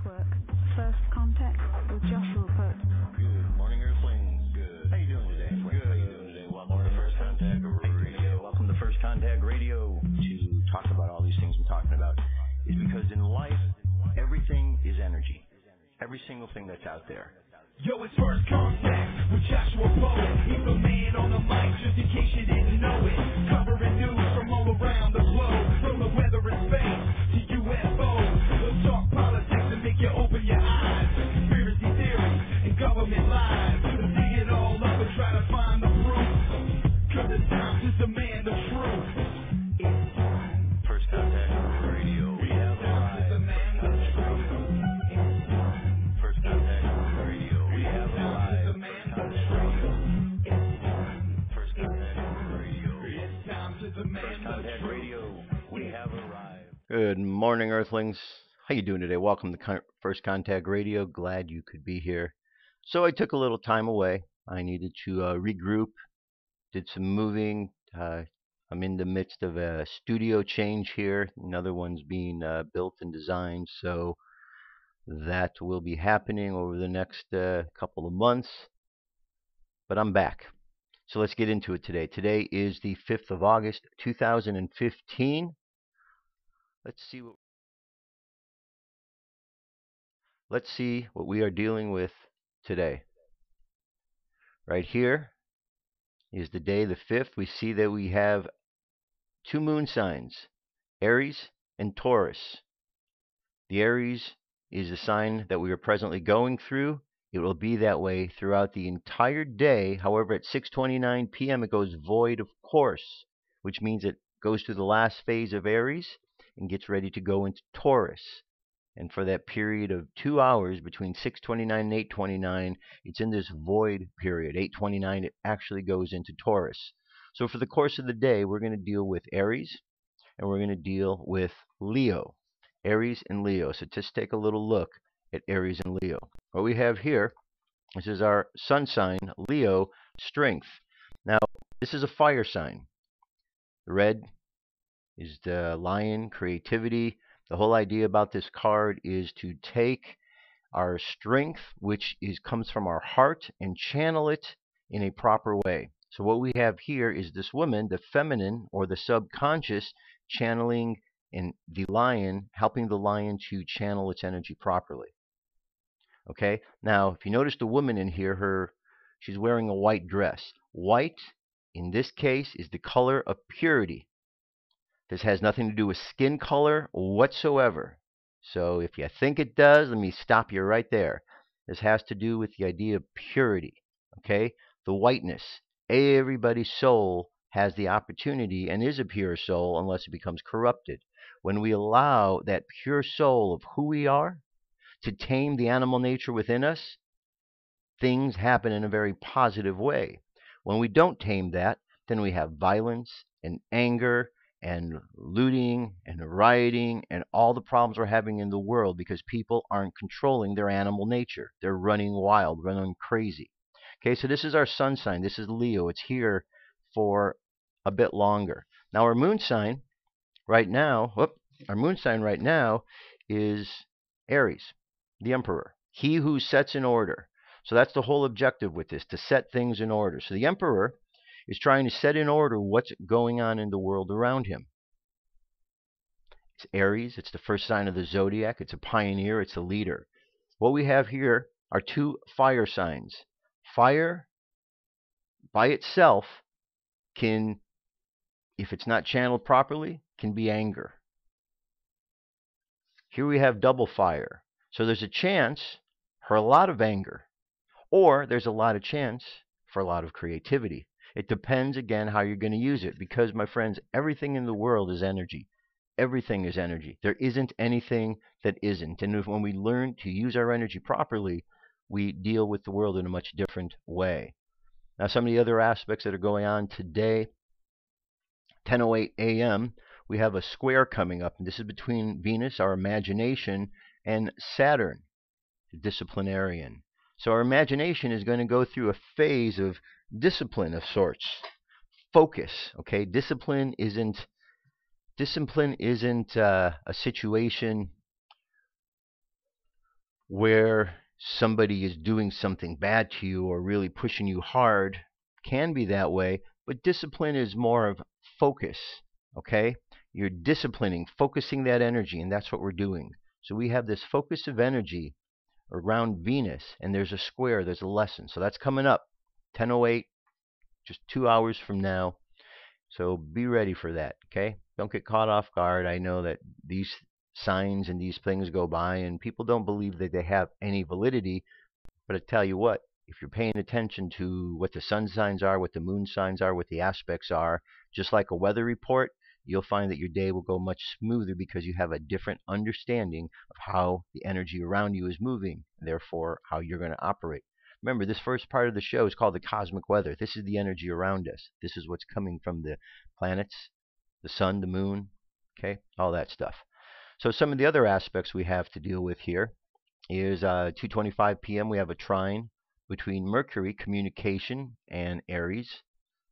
Network. First contact with Joshua Put. Good morning, Earthlings. Good. How you doing today? Good. How you doing today? Welcome to First Contact Radio. Welcome to First Contact Radio. To talk about all these things I'm talking about is because in life, everything is energy. Every single thing that's out there. Yo, it's First Contact with Joshua Poet. He's the man on the mic, just in case you didn't know it. Covering news from all around the globe, from the weather and space to UFOs. We'll talk politics and make you open your eyes. Conspiracy theories and government lies. We'll dig it all up and try to find the proof. Cause the times is the man, the truth. It's time. First Contact Radio. We have arrived. The man, the truth. It's time. First Contact Radio. We have arrived. The man, the truth. It's time. First Contact Radio. It's time to the man, First the Contact truth. Radio. We have arrived. Good morning, Earthlings. How you doing today? Welcome to First Contact Radio. Glad you could be here. So I took a little time away. I needed to regroup, did some moving. I'm in the midst of a studio change here. Another one's being built and designed, so that will be happening over the next couple of months. But I'm back. So let's get into it today. Today is the 5th of August, 2015. Let's see what we are dealing with today. Right here is the day, the 5th. We see that we have two moon signs, Aries and Taurus. The Aries is the sign that we are presently going through. It will be that way throughout the entire day. However, at 6:29 p.m. it goes void, of course, which means it goes through the last phase of Aries and gets ready to go into Taurus. And for that period of 2 hours between 6:29 and 8:29, it's in this void period. 8:29, it actually goes into Taurus. So for the course of the day, we're going to deal with Aries and we're going to deal with Leo. Aries and Leo. So just take a little look at Aries and Leo. What we have here, this is our sun sign, Leo, strength. Now, this is a fire sign. The red is the lion, creativity. The whole idea about this card is to take our strength, which comes from our heart, and channel it in a proper way. So what we have here is this woman, the feminine or the subconscious, channeling in the lion, helping the lion to channel its energy properly. Okay, now if you notice the woman in here, she's wearing a white dress. White, in this case, is the color of purity. This has nothing to do with skin color whatsoever. So if you think it does, let me stop you right there. This has to do with the idea of purity. Okay, the whiteness. Everybody's soul has the opportunity and is a pure soul unless it becomes corrupted. When we allow that pure soul of who we are to tame the animal nature within us, things happen in a very positive way. When we don't tame that, then we have violence and anger and looting and rioting and all the problems we're having in the world because people aren't controlling their animal nature. They're running wild, running crazy. Okay, so this is our sun sign. This is Leo. It's here for a bit longer. Now our moon sign right now, is Aries, the Emperor. He who sets in order. So that's the whole objective with this, to set things in order. So the Emperor is trying to set in order what's going on in the world around him. It's Aries. It's the first sign of the zodiac. It's a pioneer. It's a leader. What we have here are two fire signs. Fire, by itself, can, if it's not channeled properly, can be anger. Here we have double fire. So there's a chance for a lot of anger, or there's a lot of chance for a lot of creativity. It depends, again, how you're going to use it. Because, my friends, everything in the world is energy. Everything is energy. There isn't anything that isn't. And when we learn to use our energy properly, we deal with the world in a much different way. Now, some of the other aspects that are going on today, 10:08 a.m., we have a square coming up. And this is between Venus, our imagination, and Saturn, the disciplinarian. So our imagination is going to go through a phase of discipline of sorts. Focus, okay? Discipline isn't a situation where somebody is doing something bad to you or really pushing you hard. Can be that way, but discipline is more of focus, okay? You're disciplining, focusing that energy, and that's what we're doing. So we have this focus of energy around Venus, and there's a square, there's a lesson. So that's coming up, 10:08, just 2 hours from now. So be ready for that, okay? Don't get caught off guard. I know that these signs and these things go by, and people don't believe that they have any validity. But I tell you what, if you're paying attention to what the sun signs are, what the moon signs are, what the aspects are, just like a weather report, you'll find that your day will go much smoother because you have a different understanding of how the energy around you is moving, and therefore how you're going to operate. Remember, this first part of the show is called the cosmic weather. This is the energy around us. This is what's coming from the planets, the sun, the moon, okay, all that stuff. So some of the other aspects we have to deal with here is 2:25 p.m. we have a trine between Mercury, communication, and Aries.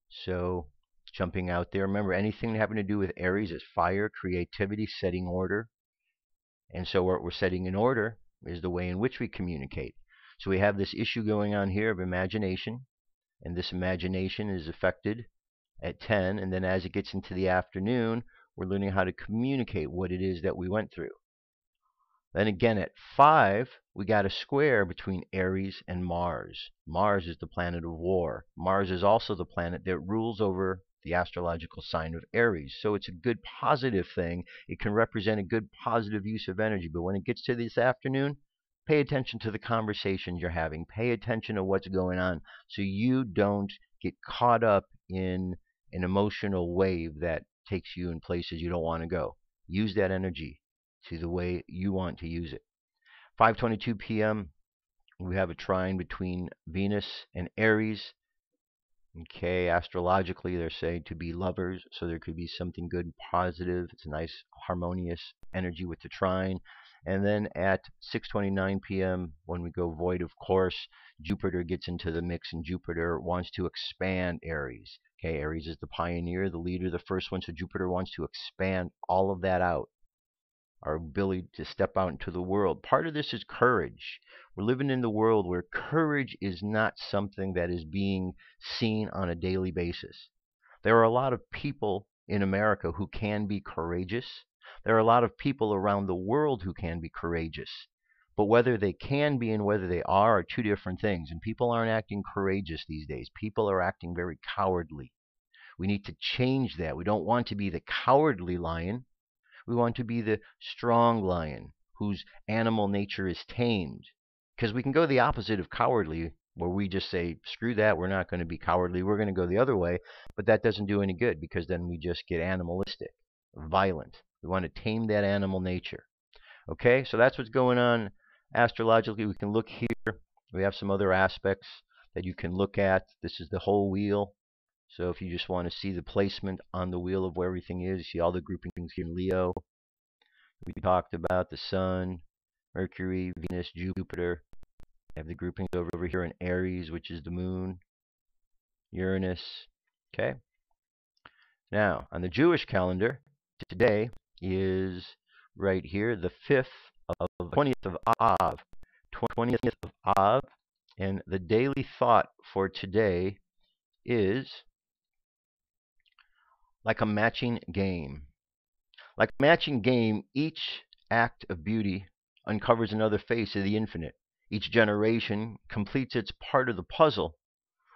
So jumping out there, remember anything having to do with Aries is fire, creativity, setting order. And so what we're setting in order is the way in which we communicate. So we have this issue going on here of imagination, and this imagination is affected at 10, and then as it gets into the afternoon, we're learning how to communicate what it is that we went through. Then again at 5, we got a square between Aries and Mars. Mars is the planet of war. Mars is also the planet that rules over the astrological sign of Aries. So it's a good positive thing. It can represent a good positive use of energy. But when it gets to this afternoon, pay attention to the conversations you're having. Pay attention to what's going on so you don't get caught up in an emotional wave that takes you in places you don't want to go. Use that energy to the way you want to use it. 5:22 p.m. we have a trine between Venus and Aries. Okay, astrologically they're said to be lovers, so there could be something good and positive. It's a nice harmonious energy with the trine. And then at 6:29 p.m. when we go void, of course, Jupiter gets into the mix, and Jupiter wants to expand Aries. Okay, Aries is the pioneer, the leader, the first one, so Jupiter wants to expand all of that out. Our ability to step out into the world. Part of this is courage. We're living in the world where courage is not something that is being seen on a daily basis. There are a lot of people in America who can be courageous. There are a lot of people around the world who can be courageous. But whether they can be and whether they are two different things. And people aren't acting courageous these days. People are acting very cowardly. We need to change that. We don't want to be the cowardly lion. We want to be the strong lion whose animal nature is tamed. Because we can go the opposite of cowardly, where we just say, screw that, we're not going to be cowardly, we're going to go the other way. But that doesn't do any good, because then we just get animalistic, violent. We want to tame that animal nature. Okay, so that's what's going on astrologically. We can look here. We have some other aspects that you can look at. This is the whole wheel. So if you just want to see the placement on the wheel of where everything is, you see all the groupings here in Leo. We talked about the Sun, Mercury, Venus, Jupiter. We have the groupings over here in Aries, which is the Moon, Uranus. Okay. Now, on the Jewish calendar, today is right here, the 5th of 20th of Av. 20th of Av. And the daily thought for today is like a matching game. Like a matching game, each act of beauty uncovers another face of the infinite. Each generation completes its part of the puzzle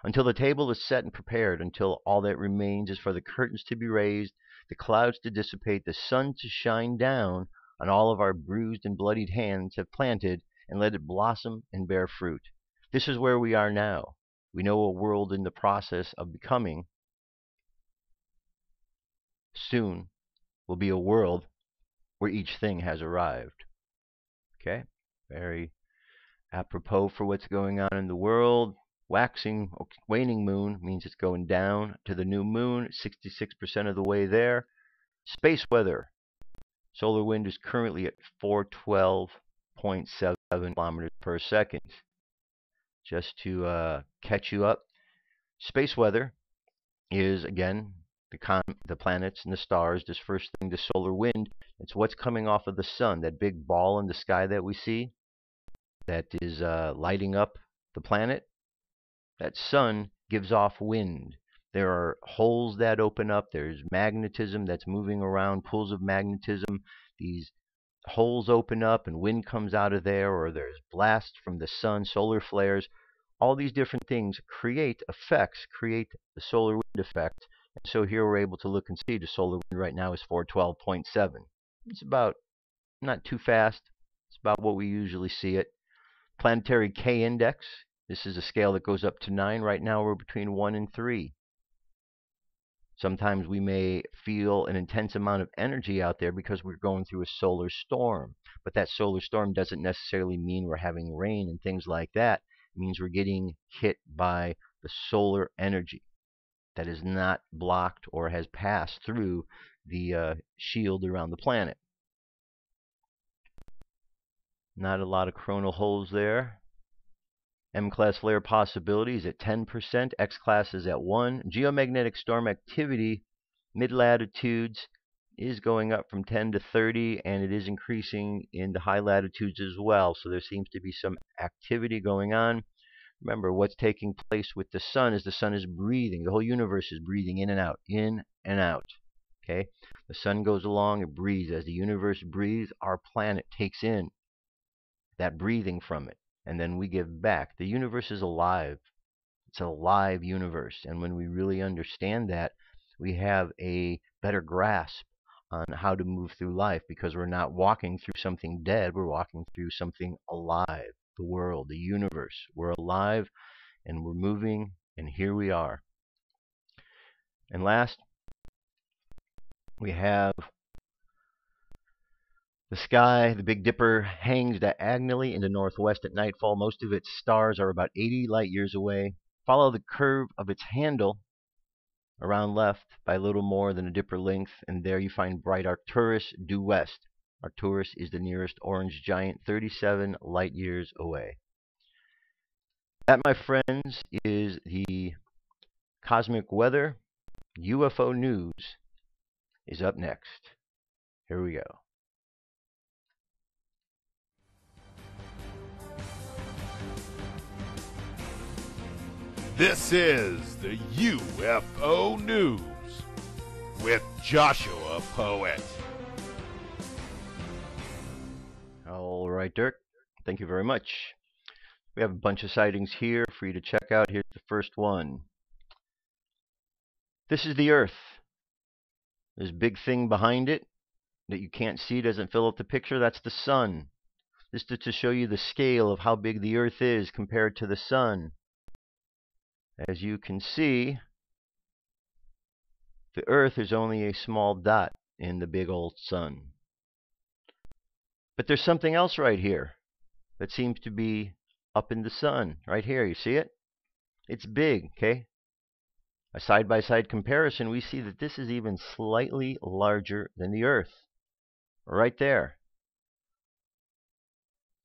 until the table is set and prepared, until all that remains is for the curtains to be raised, the clouds to dissipate, the sun to shine down on all of our bruised and bloodied hands have planted, and let it blossom and bear fruit. This is where we are now. We know a world in the process of becoming. Soon will be a world where each thing has arrived. Okay? Very apropos for what's going on in the world. Waning moon means it's going down to the new moon, 66% of the way there. Space weather. Solar wind is currently at 412.7 kilometers per second. Just to catch you up, space weather is, again, the planets and the stars. This first thing, the solar wind, it's what's coming off of the sun, that big ball in the sky that we see. that is lighting up the planet, that sun gives off wind. There are holes that open up. There's magnetism that's moving around, pools of magnetism. These holes open up and wind comes out of there, or there's blasts from the sun, solar flares. All these different things create effects, create the solar wind effect. And so here we're able to look and see the solar wind right now is 412.7. It's about not too fast. It's about what we usually see it. Planetary K index. This is a scale that goes up to 9. Right now we're between 1 and 3. Sometimes we may feel an intense amount of energy out there because we're going through a solar storm. But that solar storm doesn't necessarily mean we're having rain and things like that. It means we're getting hit by the solar energy that is not blocked or has passed through the shield around the planet. Not a lot of coronal holes there. M-class flare possibility is at 10%. X-class is at 1. Geomagnetic storm activity, mid-latitudes, is going up from 10 to 30, and it is increasing in the high latitudes as well. So there seems to be some activity going on. Remember, what's taking place with the sun is breathing. The whole universe is breathing in and out, in and out. Okay? The sun goes along, it breathes. As the universe breathes, our planet takes in that breathing from it, and then we give back. The universe is alive. It's a live universe. And when we really understand that, we have a better grasp on how to move through life, because we're not walking through something dead. We're walking through something alive. The world, the universe. We're alive and we're moving, and here we are. And last, we have the sky. The Big Dipper hangs diagonally in the northwest at nightfall. Most of its stars are about 80 light years away. Follow the curve of its handle around left by a little more than a Dipper length, and there you find bright Arcturus due west. Arcturus is the nearest orange giant, 37 light years away. That, my friends, is the cosmic weather. UFO news is up next. Here we go. This is the UFO News with Joshua Poet. All right, Dirk. Thank you very much. We have a bunch of sightings here for you to check out. Here's the first one. This is the Earth. This big thing behind it that you can't see, doesn't fill up the picture, that's the sun. This is to show you the scale of how big the Earth is compared to the sun. As you can see, the Earth is only a small dot in the big old sun. But there's something else right here that seems to be up in the sun. Right here, you see it? It's big, okay? A side-by-side comparison, we see that this is even slightly larger than the Earth. Right there.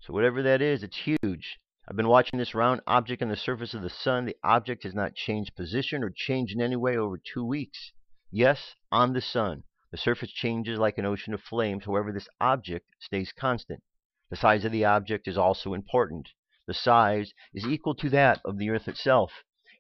So whatever that is, it's huge. I've been watching this round object on the surface of the sun. The object has not changed position or changed in any way over 2 weeks. Yes, on the sun. The surface changes like an ocean of flames. However, this object stays constant. The size of the object is also important. The size is equal to that of the Earth itself.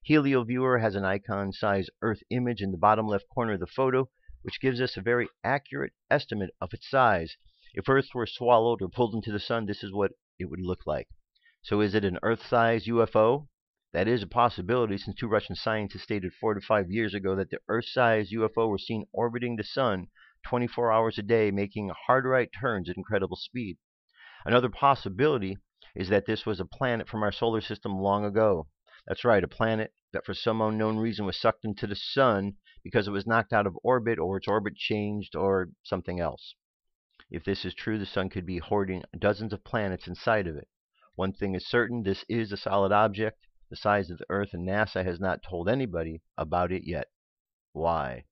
HelioViewer has an icon-size Earth image in the bottom left corner of the photo, which gives us a very accurate estimate of its size. If Earth were swallowed or pulled into the sun, this is what it would look like. So is it an Earth-sized UFO? That is a possibility, since 2 Russian scientists stated 4 to 5 years ago that the Earth-sized UFO were seen orbiting the sun 24 hours a day, making hard right turns at incredible speed. Another possibility is that this was a planet from our solar system long ago. That's right, a planet that for some unknown reason was sucked into the sun because it was knocked out of orbit, or its orbit changed, or something else. If this is true, the sun could be hoarding dozens of planets inside of it. One thing is certain, this is a solid object the size of the Earth, and NASA has not told anybody about it yet. Why?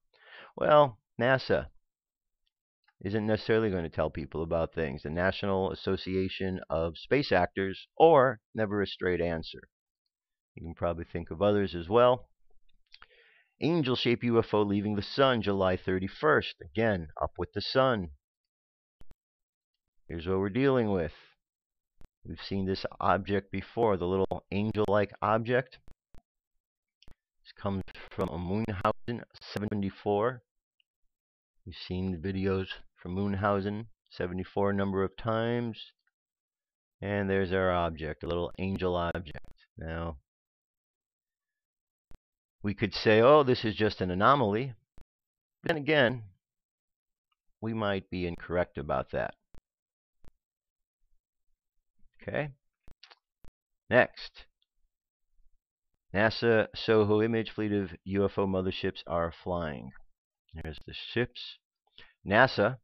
Well, NASA isn't necessarily going to tell people about things. The National Association of Space Actors, or never a straight answer. You can probably think of others as well. Angel-shaped UFO leaving the sun July 31st. Again, up with the sun. Here's what we're dealing with. We've seen this object before, the little angel-like object. This comes from a Munchausen 74. We've seen the videos from Munchausen 74 a number of times. And there's our object, a little angel object. Now, we could say, oh, this is just an anomaly. Then again, we might be incorrect about that. Okay. Next. NASA SOHO image, fleet of UFO motherships are flying. There's the ships. NASA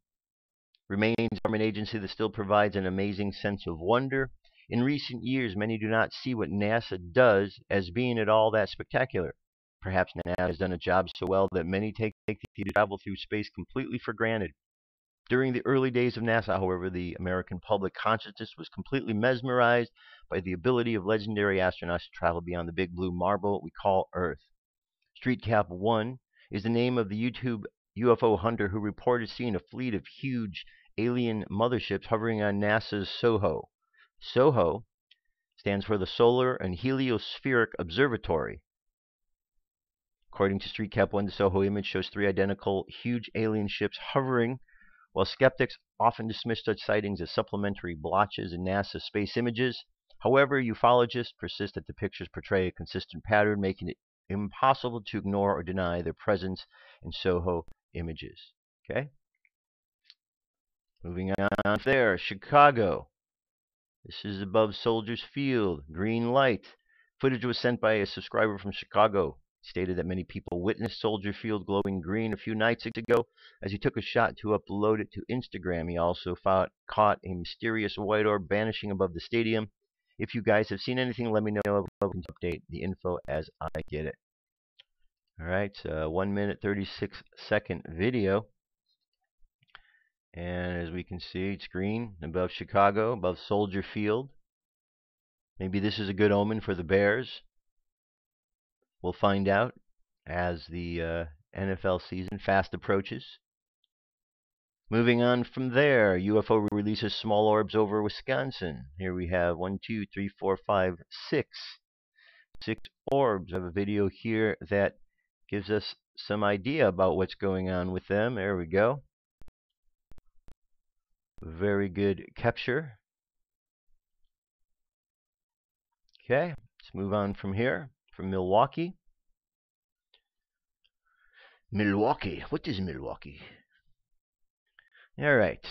remains a government agency that still provides an amazing sense of wonder. In recent years, many do not see what NASA does as being at all that spectacular. Perhaps NASA has done a job so well that many take the travel through space completely for granted. During the early days of NASA, however, the American public consciousness was completely mesmerized by the ability of legendary astronauts to travel beyond the big blue marble we call Earth. Streetcap 1 is the name of the YouTube UFO hunter who reported seeing a fleet of huge alien motherships hovering on NASA's SOHO. SOHO stands for the Solar and Heliospheric Observatory. According to Streetcap 1, the SOHO image shows 3 identical huge alien ships hovering. While skeptics often dismiss such sightings as supplementary blotches in NASA space images, however, ufologists persist that the pictures portray a consistent pattern, making it impossible to ignore or deny their presence in SOHO images. Okay? Moving on there, Chicago. This is above Soldiers Field, green light. Footage was sent by a subscriber from Chicago. Stated that many people witnessed Soldier Field glowing green a few nights ago as he took a shot to upload it to Instagram. He also caught a mysterious white orb vanishing above the stadium. If you guys have seen anything, let me know. I'll update the info as I get it. All right, 1 minute 36-second video. And as we can see, it's green above Chicago, above Soldier Field. Maybe this is a good omen for the Bears. We'll find out as the NFL season fast approaches. Moving on from there, UFO releases small orbs over Wisconsin. Here we have 1, 2, 3, 4, 5, 6. 6 orbs. I have a video here that gives us some idea about what's going on with them. There we go. Very good capture. Okay, let's move on from here. From Milwaukee. Milwaukee. What is Milwaukee? All right.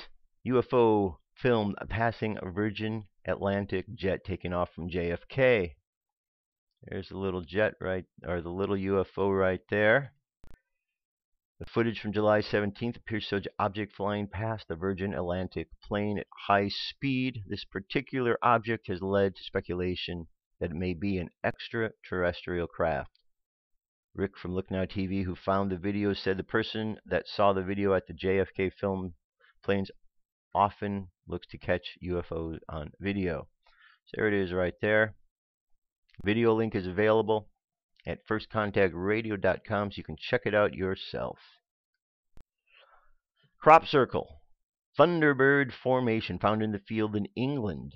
UFO filmed passing a Virgin Atlantic jet taking off from JFK. There's the little jet right, or the little UFO right there. The footage from July 17th appears to show an object flying past the Virgin Atlantic plane at high speed. This particular object has led to speculation that it may be an extraterrestrial craft. Rick from Look Now TV, who found the video, said the person that saw the video at the JFK film planes often looks to catch UFOs on video. So there it is right there. Video link is available at firstcontactradio.com, so you can check it out yourself. Crop circle. Thunderbird formation found in the field in England.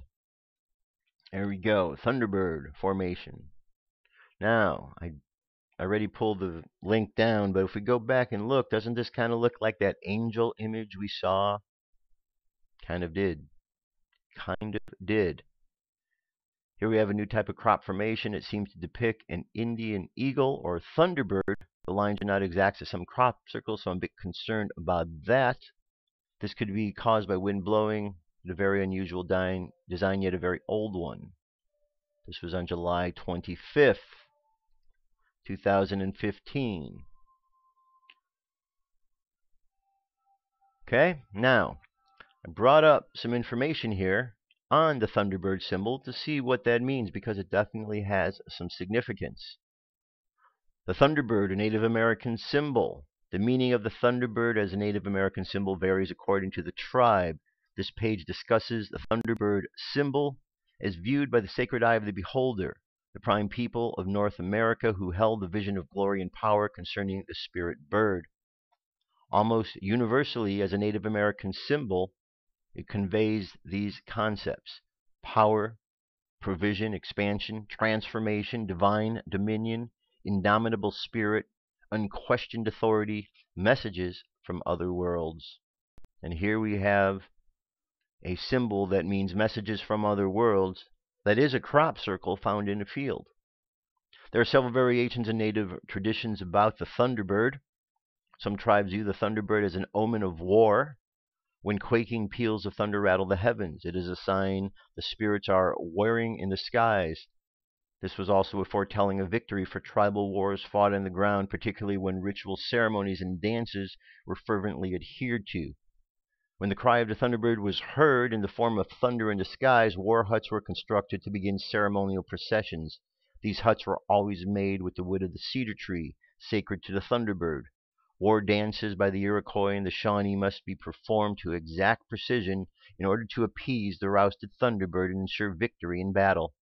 There we go. Thunderbird formation. Now, I already pulled the link down, but if we go back and look, doesn't this kind of look like that angel image we saw? Kind of did. Kind of did. Here we have a new type of crop formation. It seems to depict an Indian eagle or thunderbird. The lines are not exact as some crop circles, so I'm a bit concerned about that. This could be caused by wind blowing. A very unusual design, yet a very old one. This was on July 25th, 2015. Okay, now, I brought up some information here on the Thunderbird symbol to see what that means, because it definitely has some significance. The Thunderbird, a Native American symbol. The meaning of the Thunderbird as a Native American symbol varies according to the tribe. This page discusses the Thunderbird symbol as viewed by the sacred eye of the beholder, the prime people of North America who held the vision of glory and power concerning the spirit bird. Almost universally as a Native American symbol, it conveys these concepts. power, provision, expansion, transformation, divine dominion, indomitable spirit, unquestioned authority, messages from other worlds. And here we have a symbol that means messages from other worlds that is a crop circle found in a field. There are several variations in native traditions about the Thunderbird. Some tribes view the Thunderbird as an omen of war. When quaking peals of thunder rattle the heavens, it is a sign the spirits are warring in the skies. This was also a foretelling of victory for tribal wars fought on the ground, particularly when ritual ceremonies and dances were fervently adhered to. When the cry of the Thunderbird was heard in the form of thunder in the skies, war huts were constructed to begin ceremonial processions. These huts were always made with the wood of the cedar tree, sacred to the Thunderbird. War dances by the Iroquois and the Shawnee must be performed to exact precision in order to appease the rousted Thunderbird and ensure victory in battle.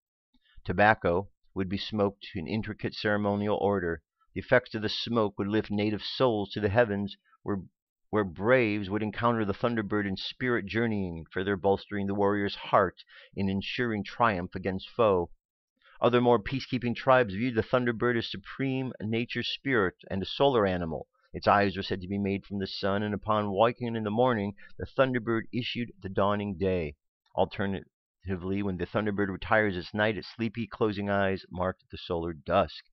Tobacco would be smoked in intricate ceremonial order. The effects of the smoke would lift native souls to the heavens, where braves would encounter the Thunderbird in spirit journeying, further bolstering the warrior's heart in ensuring triumph against foe. Other more peacekeeping tribes viewed the Thunderbird as supreme nature spirit and a solar animal. Its eyes were said to be made from the sun, and upon waking in the morning, the Thunderbird issued the dawning day. Alternatively, when the Thunderbird retires its night, its sleepy, closing eyes marked the solar dusk.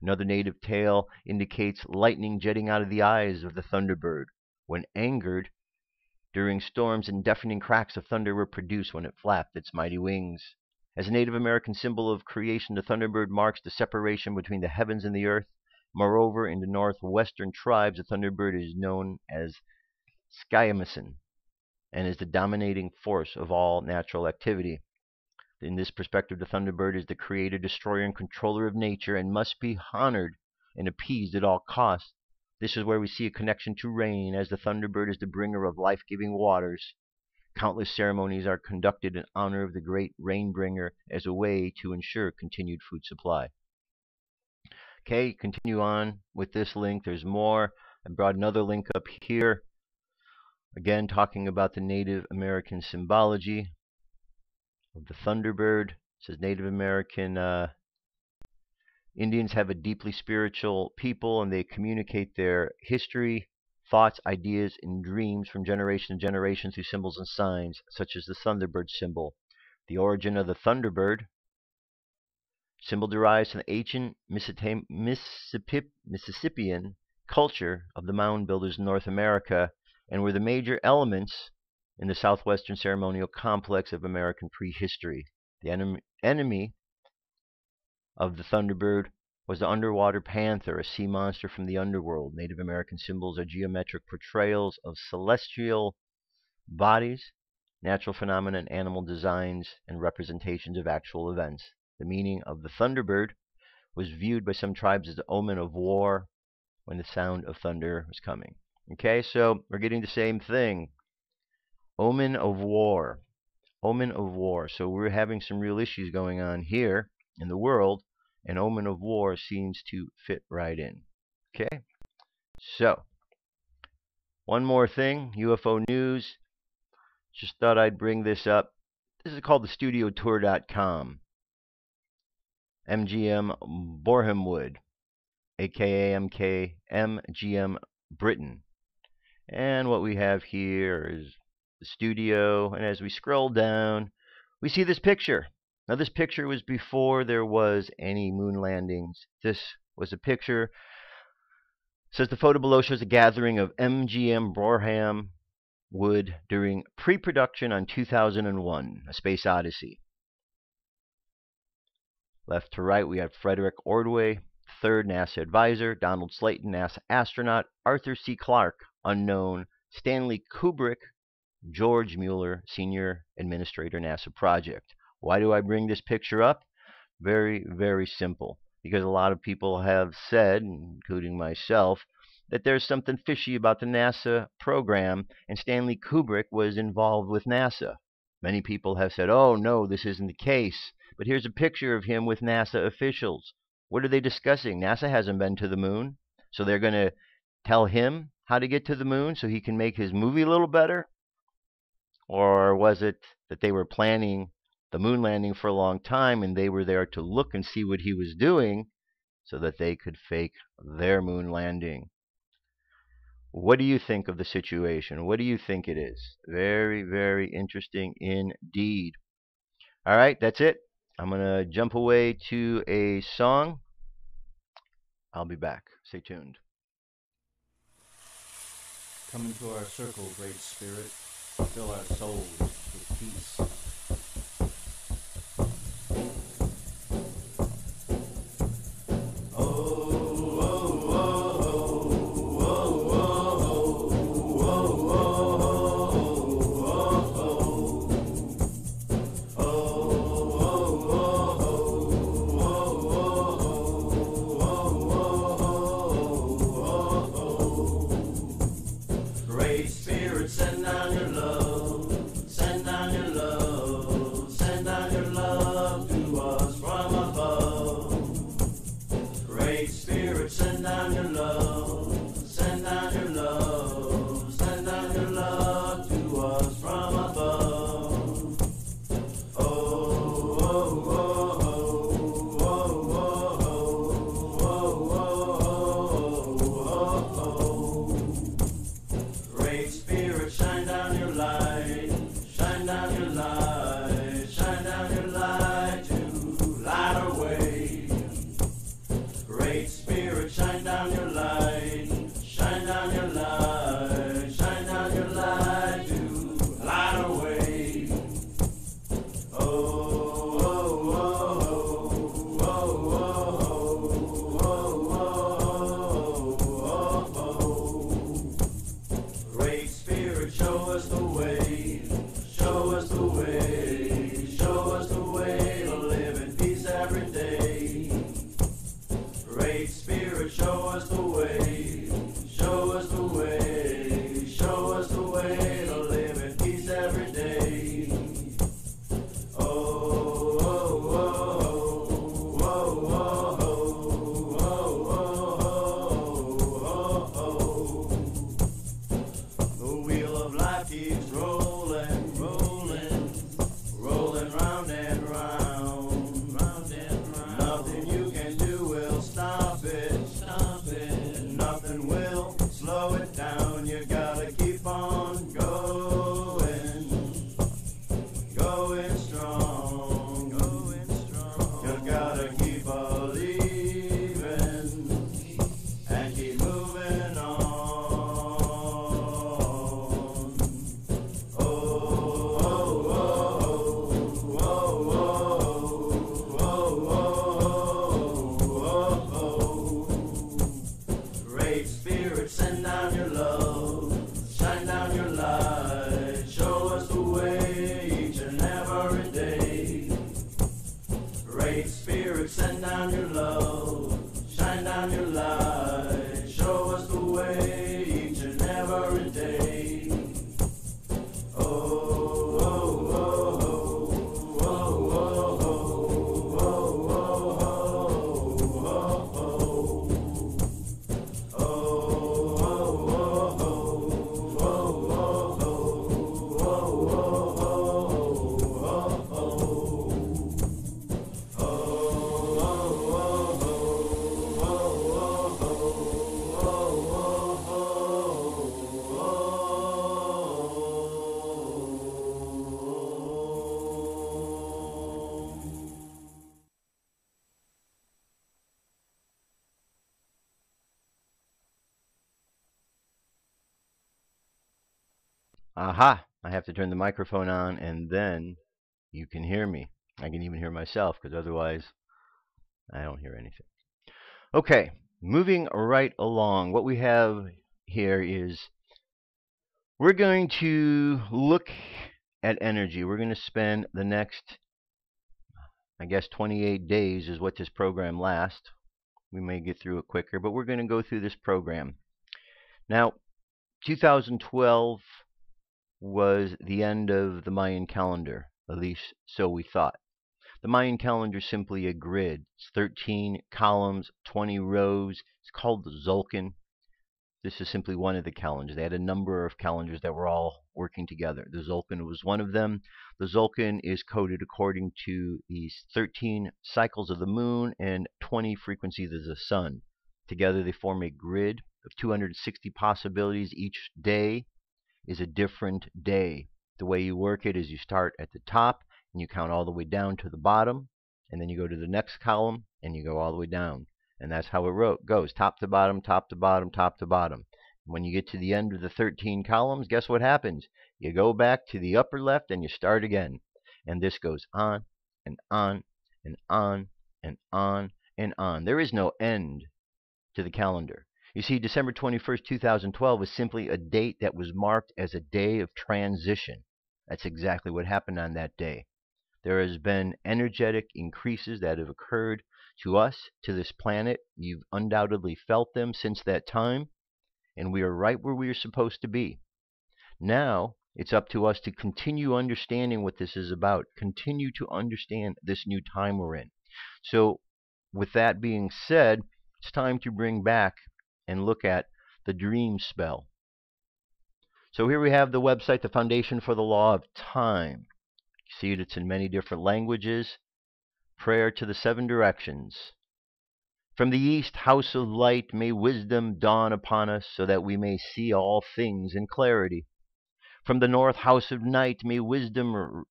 Another native tale indicates lightning jetting out of the eyes of the Thunderbird. When angered, during storms and deafening cracks of thunder were produced when it flapped its mighty wings. As a Native American symbol of creation, the Thunderbird marks the separation between the heavens and the earth. Moreover, in the northwestern tribes, the Thunderbird is known as Skyamison and is the dominating force of all natural activity. In this perspective, the Thunderbird is the creator, destroyer, and controller of nature and must be honored and appeased at all costs. This is where we see a connection to rain, as the Thunderbird is the bringer of life-giving waters. Countless ceremonies are conducted in honor of the great rain-bringer as a way to ensure continued food supply. Okay, continue on with this link. There's more. I brought another link up here. Again, talking about the Native American symbology of the Thunderbird. It says Native American Indians have a deeply spiritual people, and they communicate their history, thoughts, ideas, and dreams from generation to generation through symbols and signs, such as the Thunderbird symbol. The origin of the Thunderbird symbol derives from the ancient Mississippian culture of the mound builders in North America, and were the major elements in the southwestern ceremonial complex of American prehistory. The enemy of the Thunderbird was the underwater panther, a sea monster from the underworld. Native American symbols are geometric portrayals of celestial bodies, natural phenomena, and animal designs, and representations of actual events. The meaning of the Thunderbird was viewed by some tribes as the omen of war when the sound of thunder was coming. Okay, so we're getting the same thing. Omen of war. Omen of war. So we're having some real issues going on here in the world, and omen of war seems to fit right in. Okay, so one more thing, UFO news. Just thought I'd bring this up. This is called the StudioTour.com. MGM Borehamwood, aka MGM Britain. And what we have here is the studio, and as we scroll down, we see this picture. Now, this picture was before there was any moon landings. This was a picture. It says the photo below shows a gathering of MGM Borehamwood during pre-production on 2001, A Space Odyssey. Left to right, we have Frederick Ordway, third NASA advisor, Donald Slayton, NASA astronaut, Arthur C. Clarke, unknown, Stanley Kubrick, George Mueller, senior administrator, NASA project. Why do I bring this picture up? Very, very simple. Because a lot of people have said, including myself, that there's something fishy about the NASA program, and Stanley Kubrick was involved with NASA. Many people have said, oh no, this isn't the case. But here's a picture of him with NASA officials. What are they discussing? NASA hasn't been to the moon, so they're going to tell him how to get to the moon so he can make his movie a little better? Or was it that they were planning the moon landing for a long time, and they were there to look and see what he was doing so that they could fake their moon landing. What do you think of the situation? What do you think it is? Very, very interesting indeed. All right, that's it. I'm going to jump away to a song. I'll be back. Stay tuned. Come into our circle, Great Spirit. Fill our souls with peace. Aha! I have to turn the microphone on, and then you can hear me. I can even hear myself, because otherwise I don't hear anything. Okay, moving right along. What we have here is we're going to look at energy. We're going to spend the next, I guess, 28 days is what this program lasts. We may get through it quicker, but we're going to go through this program. Now, 2012 was the end of the Mayan calendar, at least so we thought. The Mayan calendar is simply a grid. It's 13 columns, 20 rows. It's called the Zolkin. This is simply one of the calendars. They had a number of calendars that were all working together. The Tzolk'in was one of them. The Tzolk'in is coded according to these 13 cycles of the moon and 20 frequencies of the sun. Together they form a grid of 260 possibilities. Each day is a different day. The way you work it is you start at the top and you count all the way down to the bottom, and then you go to the next column and you go all the way down. And that's how it goes, top to bottom, top to bottom, top to bottom. When you get to the end of the 13 columns, guess what happens? You go back to the upper left and you start again. And this goes on and on and on and on and on. There is no end to the calendar. You see, December 21st, 2012 is simply a date that was marked as a day of transition. That's exactly what happened on that day. There has been energetic increases that have occurred to us, to this planet. You've undoubtedly felt them since that time, and we are right where we are supposed to be. Now, it's up to us to continue understanding what this is about, continue to understand this new time we're in. So, with that being said, it's time to bring back and look at the Dreamspell. So here we have the website, the Foundation for the Law of Time. You see it, it's in many different languages. Prayer to the 7 directions. From the east, house of light, may wisdom dawn upon us, so that we may see all things in clarity. From the north, house of night, may wisdom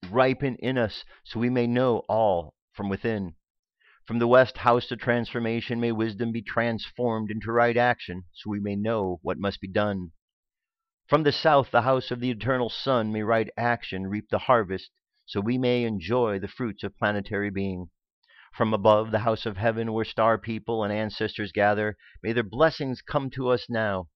ripen in us, so we may know all from within. From the west, house of transformation, may wisdom be transformed into right action, so we may know what must be done. From the south, the house of the eternal sun, may right action reap the harvest, so we may enjoy the fruits of planetary being. From above, the house of heaven, where star people and ancestors gather, may their blessings come to us now.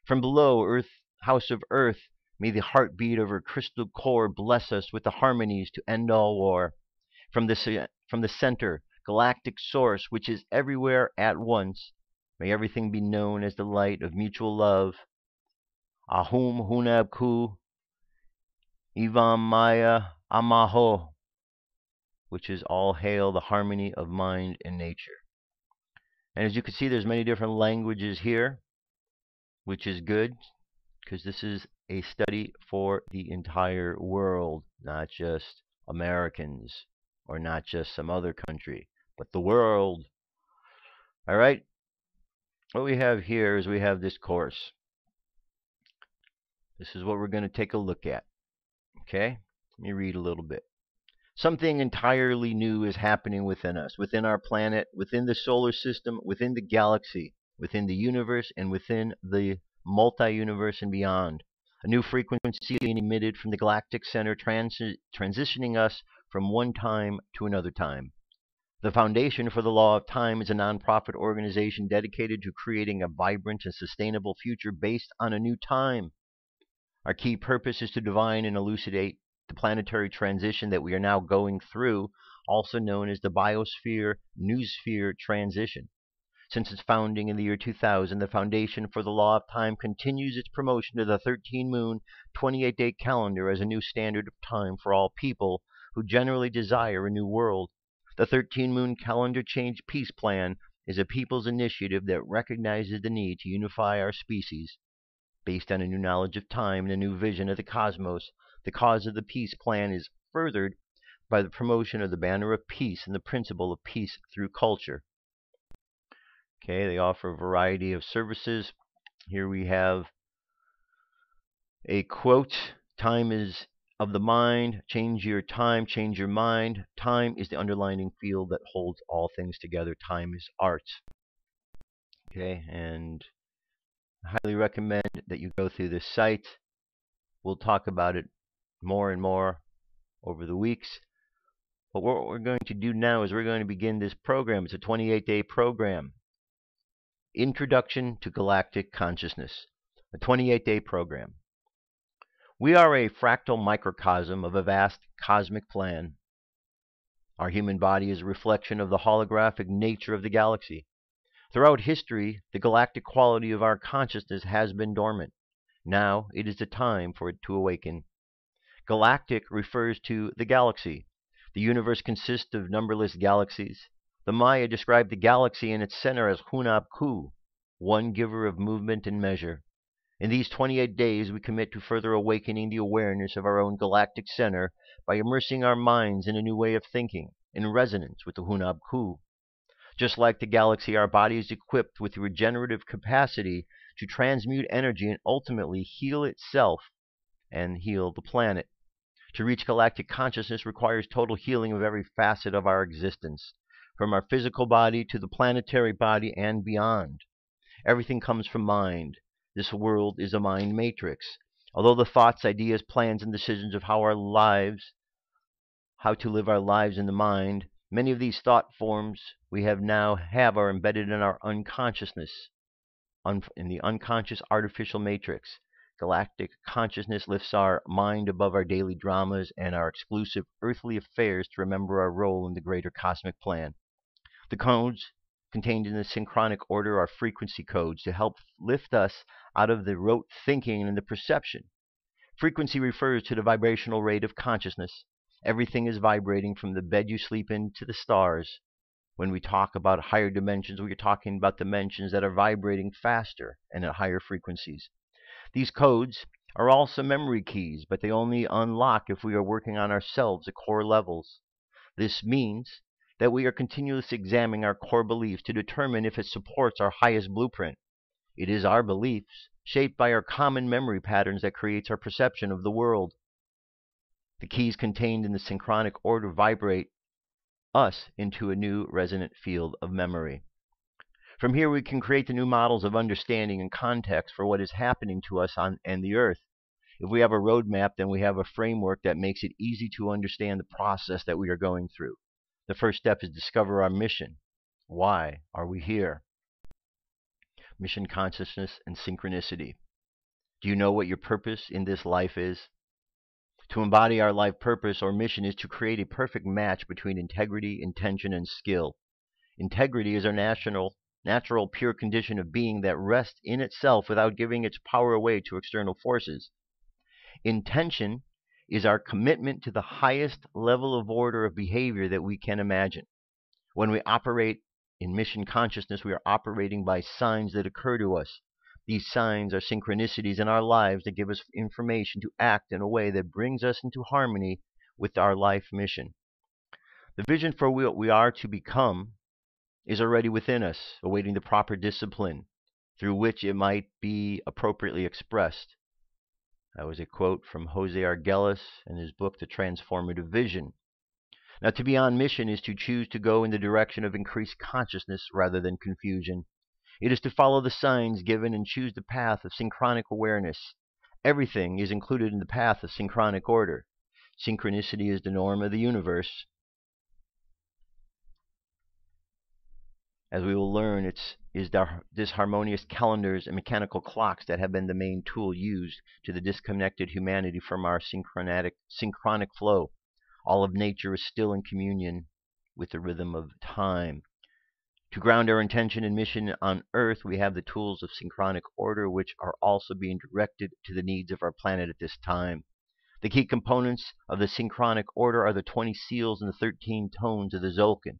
From below, earth, house of earth, may the heartbeat of her crystal core bless us with the harmonies to end all war. From the center, galactic source, which is everywhere at once, may everything be known as the light of mutual love. Ahum Hunab Ku Ivam Maya Amaho, which is all hail the harmony of mind and nature. And as you can see, there's many different languages here, which is good, because this is a study for the entire world, not just Americans or not just some other country, but the world. All right, what we have here is we have this course. This is what we're going to take a look at. Okay, let me read a little bit. Something entirely new is happening within us, within our planet, within the solar system, within the galaxy, within the universe, and within the multi-universe and beyond. A new frequency being emitted from the galactic center, transitioning us from one time to another time. The Foundation for the Law of Time is a non-profit organization dedicated to creating a vibrant and sustainable future based on a new time. Our key purpose is to divine and elucidate the planetary transition that we are now going through, also known as the biosphere-noosphere transition. Since its founding in the year 2000, the Foundation for the Law of Time continues its promotion of the 13-moon, 28-day calendar as a new standard of time for all people who generally desire a new world. The 13-moon calendar change peace plan is a people's initiative that recognizes the need to unify our species. Based on a new knowledge of time and a new vision of the cosmos, the cause of the peace plan is furthered by the promotion of the banner of peace and the principle of peace through culture. Okay, they offer a variety of services. Here we have a quote: time is of the mind, change your time, change your mind. Time is the underlying field that holds all things together. Time is art. Okay, and I highly recommend that you go through this site. We'll talk about it more and more over the weeks. But what we're going to do now is we're going to begin this program. It's a 28-day program. Introduction to Galactic Consciousness. A 28-day program. We are a fractal microcosm of a vast cosmic plan. Our human body is a reflection of the holographic nature of the galaxy. Throughout history, the galactic quality of our consciousness has been dormant. Now it is the time for it to awaken. Galactic refers to the galaxy. The universe consists of numberless galaxies. The Maya described the galaxy in its center as Hunab Ku. one giver of movement and measure. In these 28 days, we commit to further awakening the awareness of our own galactic center by immersing our minds in a new way of thinking, in resonance with the Hunab Ku. Just like the galaxy, our body is equipped with the regenerative capacity to transmute energy and ultimately heal itself and heal the planet. To reach galactic consciousness requires total healing of every facet of our existence, from our physical body to the planetary body and beyond. Everything comes from mind. This world is a mind matrix. Although the thoughts, ideas, plans, and decisions of how to live our lives in the mind, many of these thought forms we have are embedded in our unconsciousness, in the unconscious artificial matrix. Galactic consciousness lifts our mind above our daily dramas and our exclusive earthly affairs to remember our role in the greater cosmic plan. The codes contained in the synchronic order are frequency codes to help lift us out of the rote thinking and the perception. Frequency refers to the vibrational rate of consciousness. Everything is vibrating from the bed you sleep in to the stars. When we talk about higher dimensions, we are talking about dimensions that are vibrating faster and at higher frequencies. These codes are also memory keys, but they only unlock if we are working on ourselves at core levels. This means that we are continuously examining our core beliefs to determine if it supports our highest blueprint. It is our beliefs, shaped by our common memory patterns, that creates our perception of the world. The keys contained in the synchronic order vibrate us into a new resonant field of memory. From here, we can create the new models of understanding and context for what is happening to us on the Earth. If we have a roadmap, then we have a framework that makes it easy to understand the process that we are going through. The first step is discover our mission. Why are we here? Mission, consciousness, and synchronicity. Do you know what your purpose in this life is? To embody our life purpose or mission is to create a perfect match between integrity, intention, and skill. Integrity is our natural pure condition of being that rests in itself without giving its power away to external forces. Intention is our commitment to the highest level of order of behavior that we can imagine. When we operate in mission consciousness, we are operating by signs that occur to us. These signs are synchronicities in our lives that give us information to act in a way that brings us into harmony with our life mission. The vision for what we are to become is already within us, awaiting the proper discipline through which it might be appropriately expressed. That was a quote from Jose Arguelles in his book, The Transformative Vision. Now, to be on mission is to choose to go in the direction of increased consciousness rather than confusion. It is to follow the signs given and choose the path of synchronic awareness. Everything is included in the path of synchronic order. Synchronicity is the norm of the universe. As we will learn, disharmonious calendars and mechanical clocks that have been the main tool used to the disconnected humanity from our synchronic flow. All of nature is still in communion with the rhythm of time. To ground our intention and mission on Earth, we have the tools of synchronic order, which are also being directed to the needs of our planet at this time. The key components of the synchronic order are the 20 seals and the 13 tones of the Zolkin.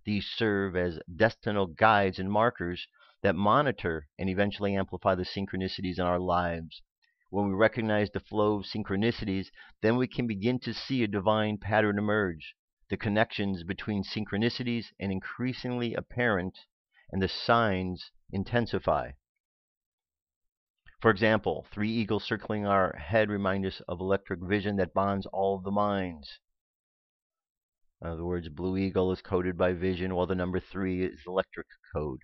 These serve as destinal guides and markers that monitor and eventually amplify the synchronicities in our lives. When we recognize the flow of synchronicities, then we can begin to see a divine pattern emerge. The connections between synchronicities and increasingly apparent, and the signs intensify. For example, 3 eagles circling our head remind us of electric vision that bonds all of the minds. In other words, blue eagle is coded by vision, while the number 3 is electric code.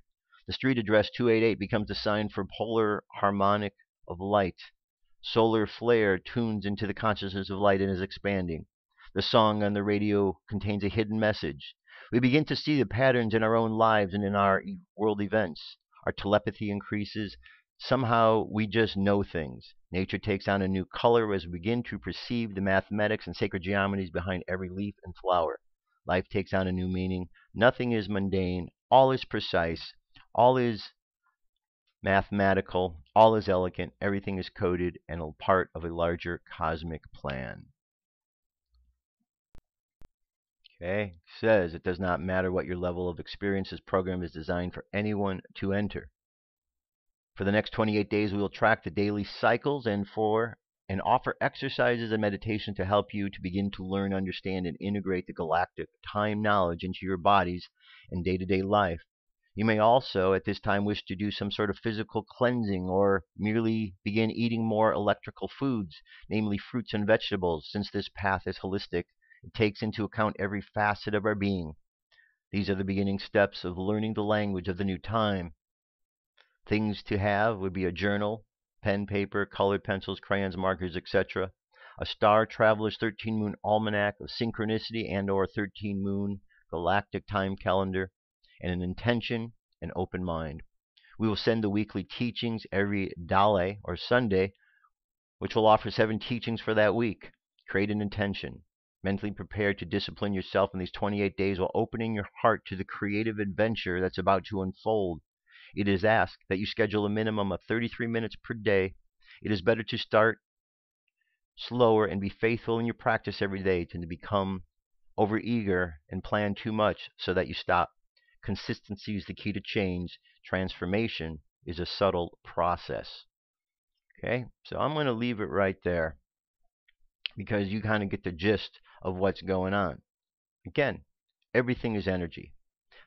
The street address 288 becomes the sign for polar harmonic of light. Solar flare tunes into the consciousness of light and is expanding. The song on the radio contains a hidden message. We begin to see the patterns in our own lives and in our world events. Our telepathy increases. Somehow we just know things. Nature takes on a new color as we begin to perceive the mathematics and sacred geometries behind every leaf and flower. Life takes on a new meaning. Nothing is mundane. All is precise. All is mathematical. All is elegant. Everything is coded and a part of a larger cosmic plan. Okay, says it does not matter what your level of experience. This program is designed for anyone to enter. For the next 28 days, we will track the daily cycles and offer exercises and meditation to help you to begin to learn, understand, and integrate the galactic time knowledge into your bodies and day-to-day life. You may also, at this time, wish to do some sort of physical cleansing or merely begin eating more electrical foods, namely fruits and vegetables. Since this path is holistic, it takes into account every facet of our being. These are the beginning steps of learning the language of the new time. Things to have would be a journal, pen, paper, colored pencils, crayons, markers, etc., a Star Traveler's 13-moon almanac of synchronicity and or 13-moon galactic time calendar, and an intention and open mind. We will send the weekly teachings every Dale or Sunday, which will offer 7 teachings for that week. Create an intention. Mentally prepare to discipline yourself in these 28 days while opening your heart to the creative adventure that's about to unfold. It is asked that you schedule a minimum of 33 minutes per day. It is better to start slower and be faithful in your practice every day than to become overeager and plan too much so that you stop. Consistency is the key to change. Transformation is a subtle process. Okay, so I'm going to leave it right there because you kind of get the gist of what's going on. Again, everything is energy.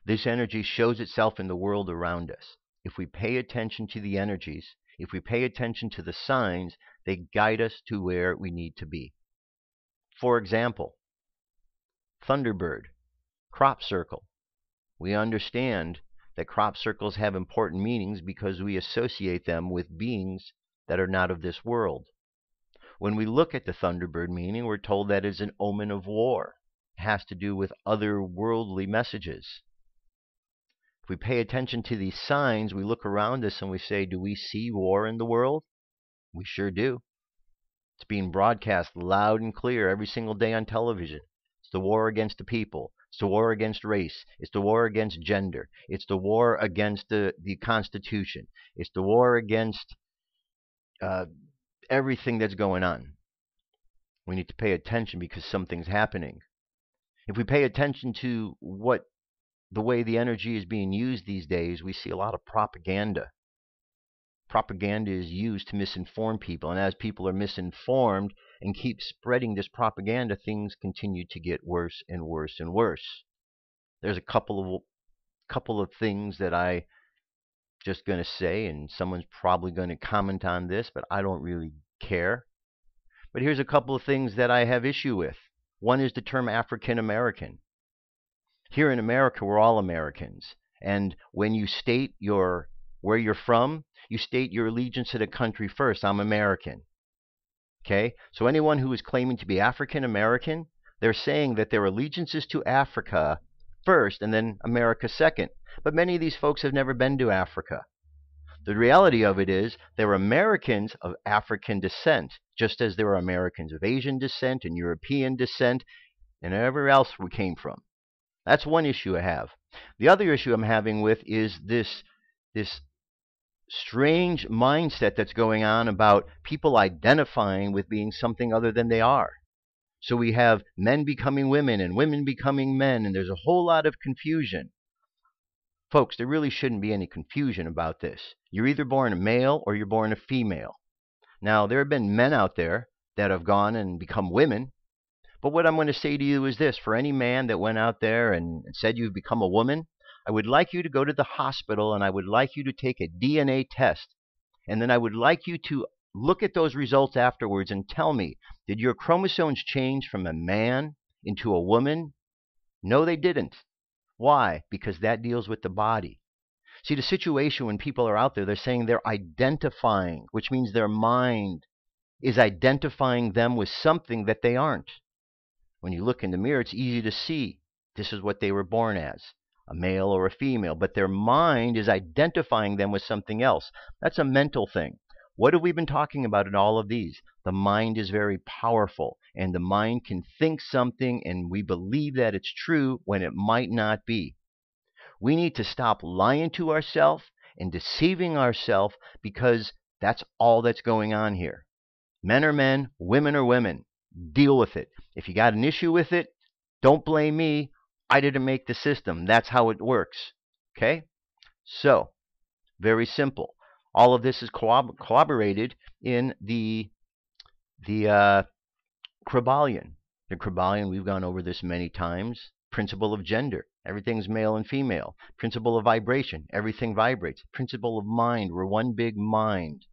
This energy shows itself in the world around us. If we pay attention to the energies, if we pay attention to the signs, they guide us to where we need to be. For example, Thunderbird, crop circle. We understand that crop circles have important meanings because we associate them with beings that are not of this world. When we look at the Thunderbird meaning, we're told that it's an omen of war. It has to do with otherworldly messages. If we pay attention to these signs, we look around us and we say, do we see war in the world? We sure do. It's being broadcast loud and clear every single day on television. It's the war against the people. It's the war against race. It's the war against gender. It's the war against the Constitution. It's the war against everything that's going on. We need to pay attention because something's happening. If we pay attention to the way the energy is being used these days, we see a lot of propaganda. Propaganda is used to misinform people, and as people are misinformed and keep spreading this propaganda, things continue to get worse and worse and worse. There's a couple of things that I just going to say, and someone's probably going to comment on this, but I don't really care. But here's a couple of things that I have issue with. One is the term African American. Here in America, we're all Americans. And when you state where you're from, you state your allegiance to the country first. I'm American. Okay? So anyone who is claiming to be African American, they're saying that their allegiance is to Africa first and then America second. But many of these folks have never been to Africa. The reality of it is they're Americans of African descent, just as there are Americans of Asian descent and European descent and wherever else we came from. That's one issue I have. The other issue I'm having with is this strange mindset that's going on about people identifying with being something other than they are. So we have men becoming women and women becoming men, and there's a whole lot of confusion. Folks, there really shouldn't be any confusion about this. You're either born a male or you're born a female. Now, there have been men out there that have gone and become women. But what I'm going to say to you is this. For any man that went out there and said you've become a woman, I would like you to go to the hospital and I would like you to take a DNA test. And then I would like you to look at those results afterwards and tell me, did your chromosomes change from a man into a woman? No, they didn't. Why? Because that deals with the body. See, the situation when people are out there, they're saying they're identifying, which means their mind is identifying them with something that they aren't. When you look in the mirror, it's easy to see this is what they were born as, a male or a female, but their mind is identifying them with something else. That's a mental thing. What have we been talking about in all of these? The mind is very powerful, and the mind can think something, and we believe that it's true when it might not be. We need to stop lying to ourselves and deceiving ourselves because that's all that's going on here. Men are men, women are women. Deal with it. If you got an issue with it, don't blame me. I didn't make the system. That's how it works. Okay? So, very simple. All of this is corroborated in the Kybalion. The Kybalion, we've gone over this many times. Principle of gender, everything's male and female. Principle of vibration, everything vibrates. Principle of mind, we're one big mind.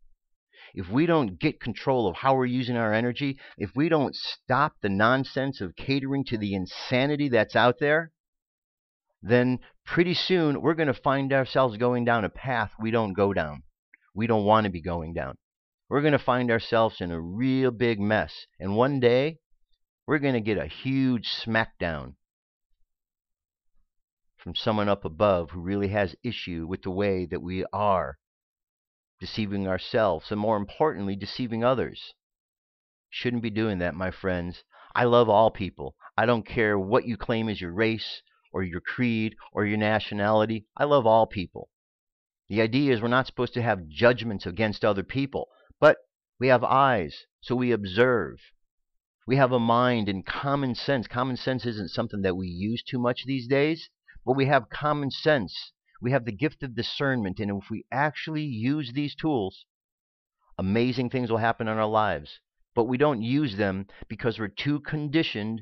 If we don't get control of how we're using our energy, if we don't stop the nonsense of catering to the insanity that's out there, then pretty soon we're going to find ourselves going down a path we don't go down. We don't want to be going down. We're going to find ourselves in a real big mess. And one day, we're going to get a huge smackdown from someone up above who really has issue with the way that we are deceiving ourselves, and more importantly, deceiving others. Shouldn't be doing that, my friends. I love all people. I don't care what you claim as your race, or your creed, or your nationality. I love all people. The idea is we're not supposed to have judgments against other people, but we have eyes, so we observe. We have a mind and common sense. Common sense isn't something that we use too much these days, but we have common sense. We have the gift of discernment, and if we actually use these tools, amazing things will happen in our lives. But we don't use them because we're too conditioned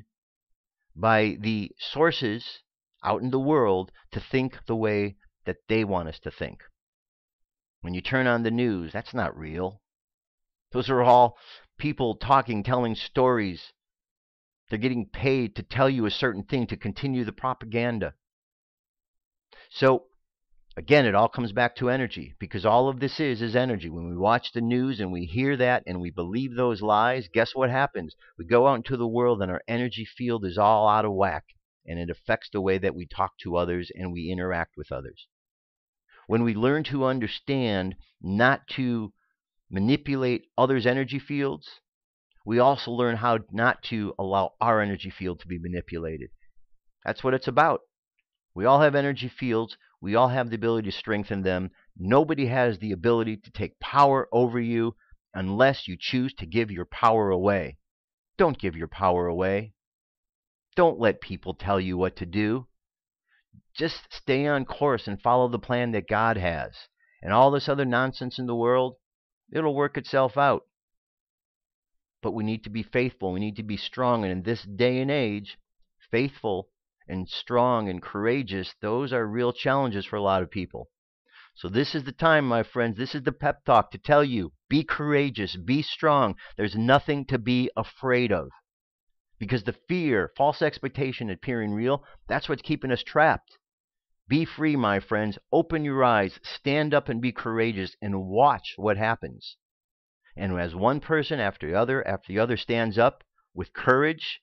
by the sources out in the world to think the way that they want us to think. When you turn on the news, that's not real. Those are all people talking, telling stories. They're getting paid to tell you a certain thing to continue the propaganda. So, again, it all comes back to energy, because all of this is energy. When we watch the news and we hear that and we believe those lies, guess what happens? We go out into the world and our energy field is all out of whack, and it affects the way that we talk to others and we interact with others. When we learn to understand not to manipulate others' energy fields, we also learn how not to allow our energy field to be manipulated. That's what it's about. We all have energy fields. We all have the ability to strengthen them. Nobody has the ability to take power over you unless you choose to give your power away. Don't give your power away. Don't let people tell you what to do. Just stay on course and follow the plan that God has. And all this other nonsense in the world, it'll work itself out. But we need to be faithful. We need to be strong. And in this day and age, faithful and strong and courageous, those are real challenges for a lot of people. So this is the time, my friends. This is the pep talk to tell you, be courageous, be strong. There's nothing to be afraid of. Because the fear, false expectation appearing real, that's what's keeping us trapped. Be free, my friends. Open your eyes. Stand up and be courageous and watch what happens. And as one person after the other stands up with courage,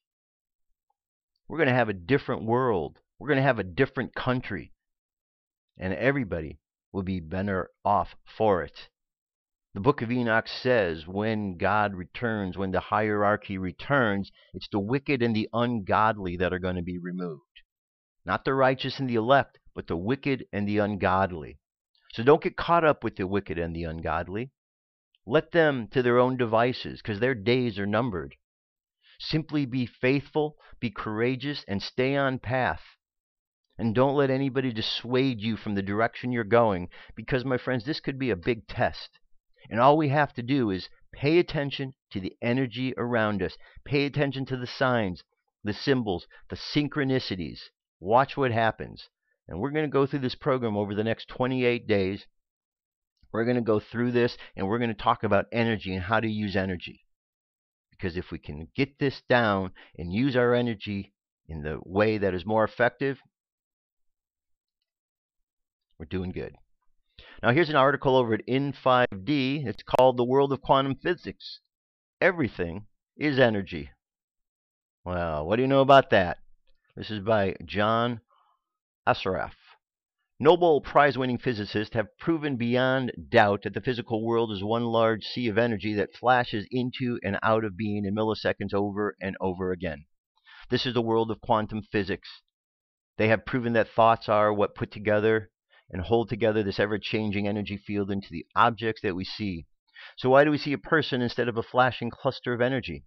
we're going to have a different world. We're going to have a different country. And everybody will be better off for it. The book of Enoch says when God returns, when the hierarchy returns, it's the wicked and the ungodly that are going to be removed. Not the righteous and the elect, but the wicked and the ungodly. So don't get caught up with the wicked and the ungodly. Let them to their own devices, because their days are numbered. Simply be faithful, be courageous, and stay on path. And don't let anybody dissuade you from the direction you're going, because, my friends, this could be a big test. And all we have to do is pay attention to the energy around us. Pay attention to the signs, the symbols, the synchronicities. Watch what happens. And we're going to go through this program over the next 28 days. We're going to go through this, and we're going to talk about energy and how to use energy. Because if we can get this down and use our energy in the way that is more effective, we're doing good. Now here's an article over at In5D. It's called The World of Quantum Physics. Everything is energy. Well, what do you know about that? This is by John Assaraf. Nobel Prize-winning physicists have proven beyond doubt that the physical world is one large sea of energy that flashes into and out of being in milliseconds over and over again. This is the world of quantum physics. They have proven that thoughts are what put together and hold together this ever-changing energy field into the objects that we see. So why do we see a person instead of a flashing cluster of energy?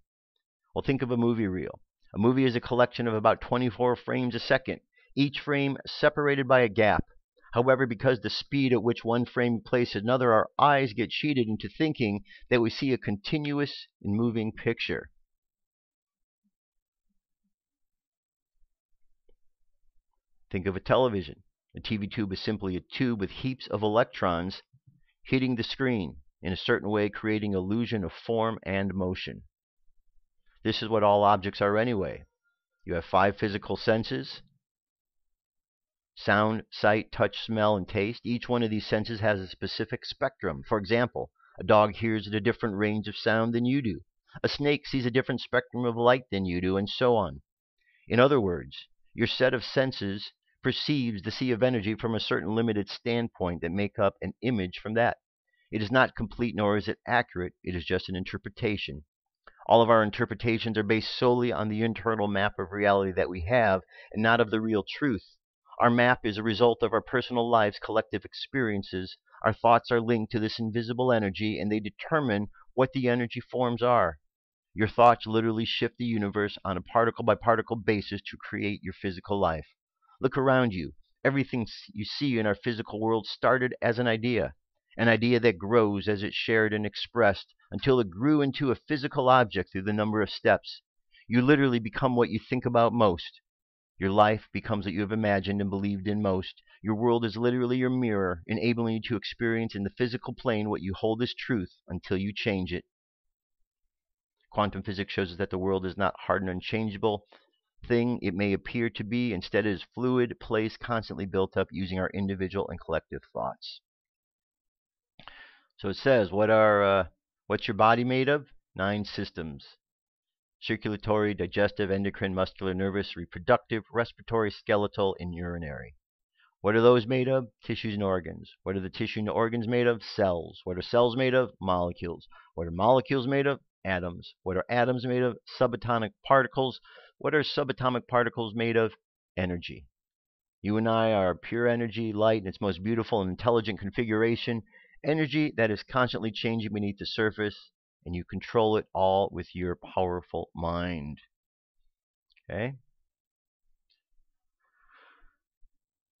Well, think of a movie reel. A movie is a collection of about 24 frames a second, each frame separated by a gap. However, because the speed at which one frame replaces another, our eyes get cheated into thinking that we see a continuous and moving picture. Think of a television. A TV tube is simply a tube with heaps of electrons hitting the screen in a certain way, creating illusion of form and motion. This is what all objects are anyway. You have 5 physical senses: sound, sight, touch, smell, and taste. Each one of these senses has a specific spectrum. For example, a dog hears at a different range of sound than you do. A snake sees a different spectrum of light than you do, and so on. In other words, your set of senses perceives the sea of energy from a certain limited standpoint that make up an image from that. It is not complete nor is it accurate. It is just an interpretation. All of our interpretations are based solely on the internal map of reality that we have, and not of the real truth. Our map is a result of our personal lives' collective experiences. Our thoughts are linked to this invisible energy, and they determine what the energy forms are. Your thoughts literally shift the universe on a particle-by-particle basis to create your physical life. Look around you. Everything you see in our physical world started as an idea that grows as it's shared and expressed until it grew into a physical object through the number of steps. You literally become what you think about most. Your life becomes what you have imagined and believed in most. Your world is literally your mirror, enabling you to experience in the physical plane what you hold as truth until you change it. Quantum physics shows us that the world is not hard and unchangeable thing it may appear to be. Instead, it is fluid place constantly built up using our individual and collective thoughts. So it says, what's your body made of? 9 systems: circulatory, digestive, endocrine, muscular, nervous, reproductive, respiratory, skeletal, and urinary. What are those made of? Tissues and organs. What are the tissue and organs made of? Cells. What are cells made of? Molecules. What are molecules made of? Atoms. What are atoms made of? Subatomic particles. What are subatomic particles made of? Energy. You and I are pure energy, light in its most beautiful and intelligent configuration. Energy that is constantly changing beneath the surface, and you control it all with your powerful mind. Okay?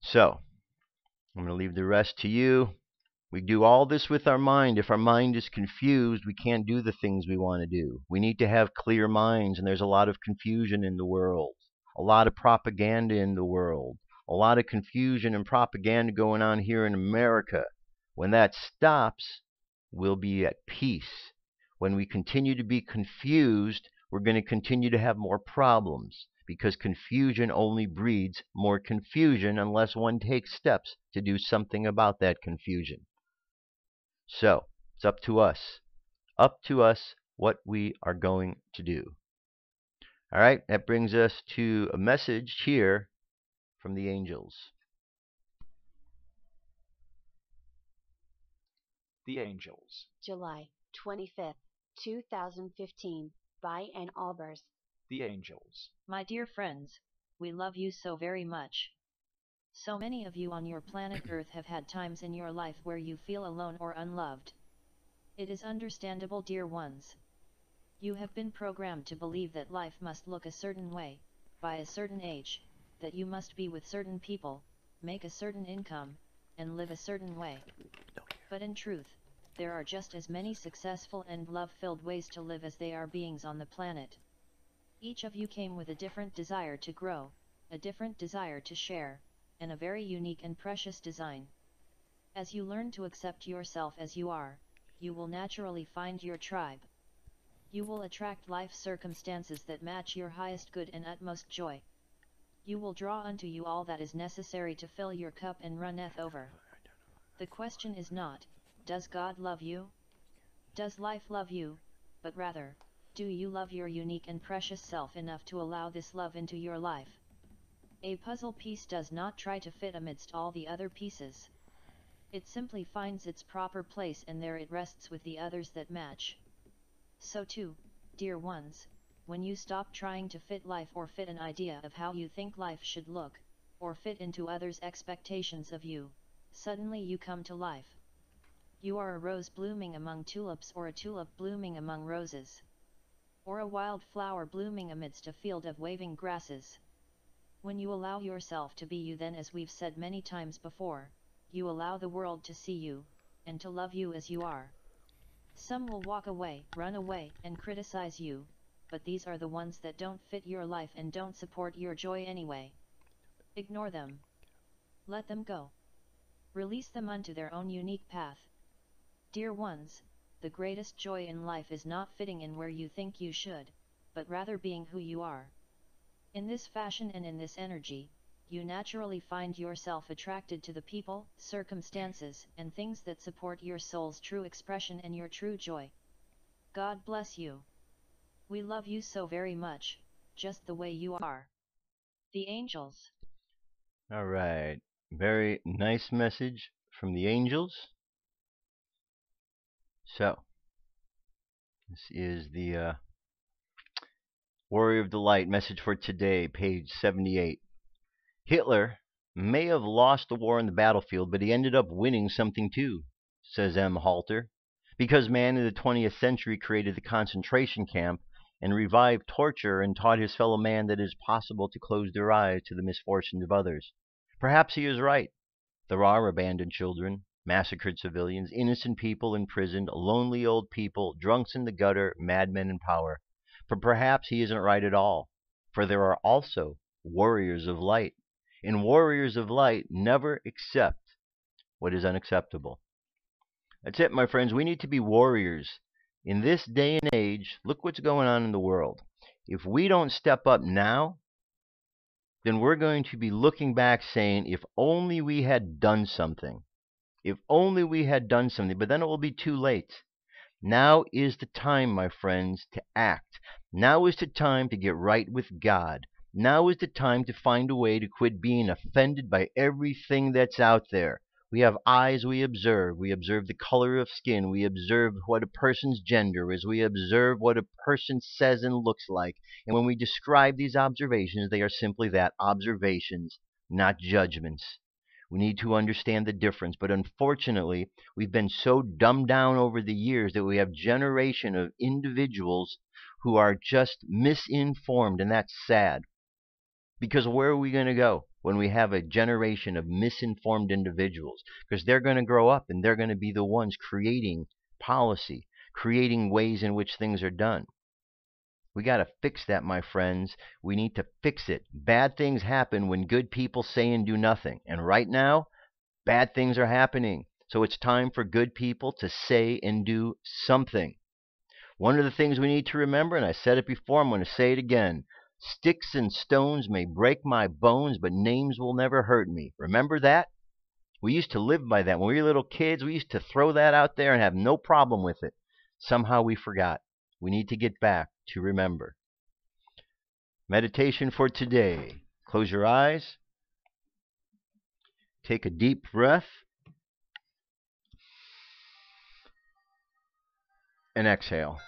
So, I'm going to leave the rest to you. We do all this with our mind. If our mind is confused, we can't do the things we want to do. We need to have clear minds, and there's a lot of confusion in the world, a lot of propaganda in the world, a lot of confusion and propaganda going on here in America. When that stops, we'll be at peace. When we continue to be confused, we're going to continue to have more problems, because confusion only breeds more confusion unless one takes steps to do something about that confusion. So, it's up to us. Up to us what we are going to do. All right, that brings us to a message here from the angels. The Angels. July 25th, 2015, by an Orbs. The Angels. My dear friends, we love you so very much. So many of you on your planet Earth have had times in your life where you feel alone or unloved. It is understandable, dear ones. You have been programmed to believe that life must look a certain way, by a certain age, that you must be with certain people, make a certain income, and live a certain way. But in truth, there are just as many successful and love-filled ways to live as there are beings on the planet. Each of you came with a different desire to grow, a different desire to share, and a very unique and precious design. As you learn to accept yourself as you are, you will naturally find your tribe. You will attract life circumstances that match your highest good and utmost joy. You will draw unto you all that is necessary to fill your cup and runneth over. The question is not, does God love you? Does life love you? But rather, do you love your unique and precious self enough to allow this love into your life? A puzzle piece does not try to fit amidst all the other pieces. It simply finds its proper place, and there it rests with the others that match. So too, dear ones, when you stop trying to fit life or fit an idea of how you think life should look, or fit into others' expectations of you, suddenly you come to life. You are a rose blooming among tulips, or a tulip blooming among roses, or a wild flower blooming amidst a field of waving grasses. When you allow yourself to be you, then, as we've said many times before, you allow the world to see you, and to love you as you are. Some will walk away, run away, and criticize you, but these are the ones that don't fit your life and don't support your joy anyway. Ignore them. Let them go. Release them unto their own unique path. Dear ones, the greatest joy in life is not fitting in where you think you should, but rather being who you are. In this fashion and in this energy, you naturally find yourself attracted to the people, circumstances, and things that support your soul's true expression and your true joy. God bless you. We love you so very much, just the way you are. The Angels. All right. Very nice message from the angels. So, this is the Warrior of the Light message for today, page 78. Hitler may have lost the war on the battlefield, but he ended up winning something too, says M. Halter, because man in the 20th century created the concentration camp and revived torture and taught his fellow man that it is possible to close their eyes to the misfortunes of others. Perhaps he is right. There are abandoned children, massacred civilians, innocent people imprisoned, lonely old people, drunks in the gutter, madmen in power. But perhaps he isn't right at all, for there are also warriors of light. And warriors of light never accept what is unacceptable. That's it, my friends. We need to be warriors. In this day and age, look what's going on in the world. If we don't step up now, then we're going to be looking back saying, if only we had done something. If only we had done something. But then it will be too late. Now is the time, my friends, to act. Now is the time to get right with God. Now is the time to find a way to quit being offended by everything that's out there. We have eyes, we observe. We observe the color of skin. We observe what a person's gender is. We observe what a person says and looks like. And when we describe these observations, they are simply that, observations, not judgments. We need to understand the difference. But unfortunately, we've been so dumbed down over the years that we have a generation of individuals who are just misinformed, and that's sad. Because where are we going to go when we have a generation of misinformed individuals? Because they're going to grow up and they're going to be the ones creating policy, creating ways in which things are done. We got to fix that, my friends. We need to fix it. Bad things happen when good people say and do nothing. And right now, bad things are happening. So it's time for good people to say and do something. One of the things we need to remember, and I said it before, I'm going to say it again. Sticks and stones may break my bones, but names will never hurt me. Remember that? We used to live by that. When we were little kids, we used to throw that out there and have no problem with it. Somehow we forgot. We need to get back to remember. Meditation for today. Close your eyes. Take a deep breath. And exhale.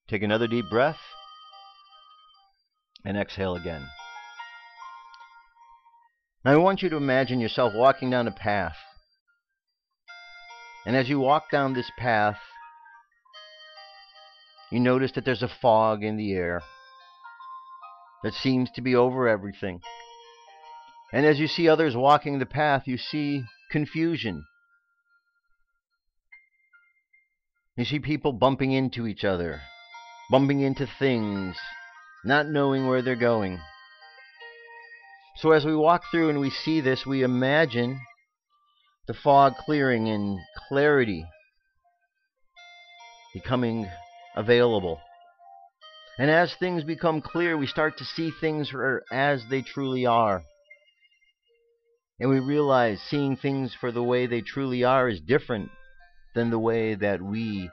Take another deep breath. And exhale again. Now I want you to imagine yourself walking down a path. And as you walk down this path, you notice that there's a fog in the air that seems to be over everything. And as you see others walking the path, you see confusion. You see people bumping into each other, bumping into things, not knowing where they're going. So as we walk through and we see this, we imagine the fog clearing and clarity becoming available. And as things become clear, we start to see things as they truly are. And we realize seeing things for the way they truly are is different than the way that we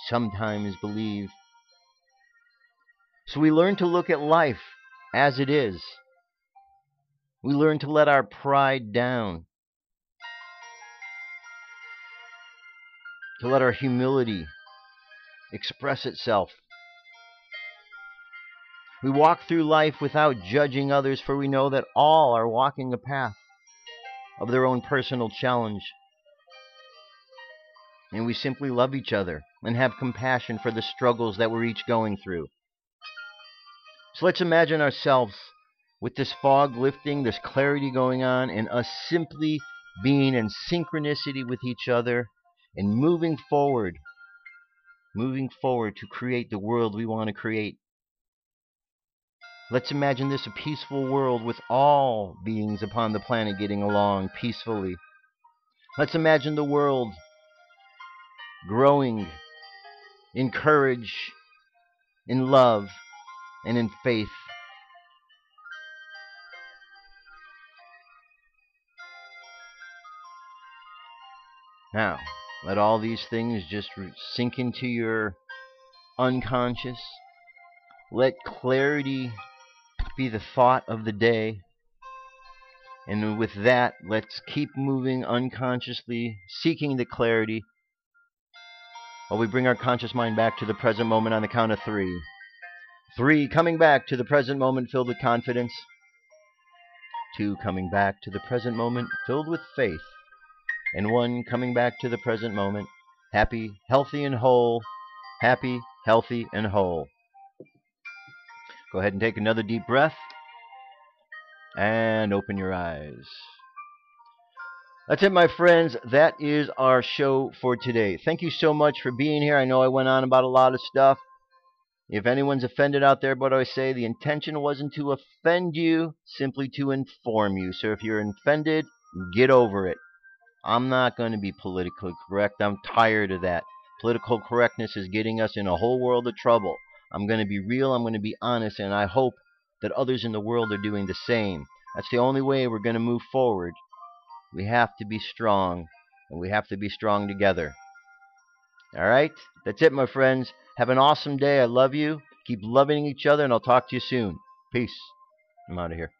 sometimes believe. So we learn to look at life as it is. We learn to let our pride down, to let our humility express itself. We walk through life without judging others, for we know that all are walking a path of their own personal challenge. And we simply love each other and have compassion for the struggles that we're each going through. So let's imagine ourselves with this fog lifting, this clarity going on, and us simply being in synchronicity with each other and moving forward to create the world we want to create. Let's imagine this a peaceful world with all beings upon the planet getting along peacefully. Let's imagine the world growing in courage, in love, and in faith. Now, let all these things just sink into your unconscious. Let clarity be the thought of the day. And with that, let's keep moving unconsciously, seeking the clarity, while we bring our conscious mind back to the present moment on the count of 3. 3, coming back to the present moment filled with confidence. 2, coming back to the present moment filled with faith. And 1, coming back to the present moment, happy, healthy, and whole. Happy, healthy, and whole. Go ahead and take another deep breath. And open your eyes. That's it, my friends. That is our show for today. Thank you so much for being here. I know I went on about a lot of stuff. If anyone's offended out there, what do I say? The intention wasn't to offend you, simply to inform you. So if you're offended, get over it. I'm not going to be politically correct. I'm tired of that. Political correctness is getting us in a whole world of trouble. I'm going to be real. I'm going to be honest. And I hope that others in the world are doing the same. That's the only way we're going to move forward. We have to be strong. And we have to be strong together. All right? That's it, my friends. Have an awesome day. I love you. Keep loving each other. And I'll talk to you soon. Peace. I'm out of here.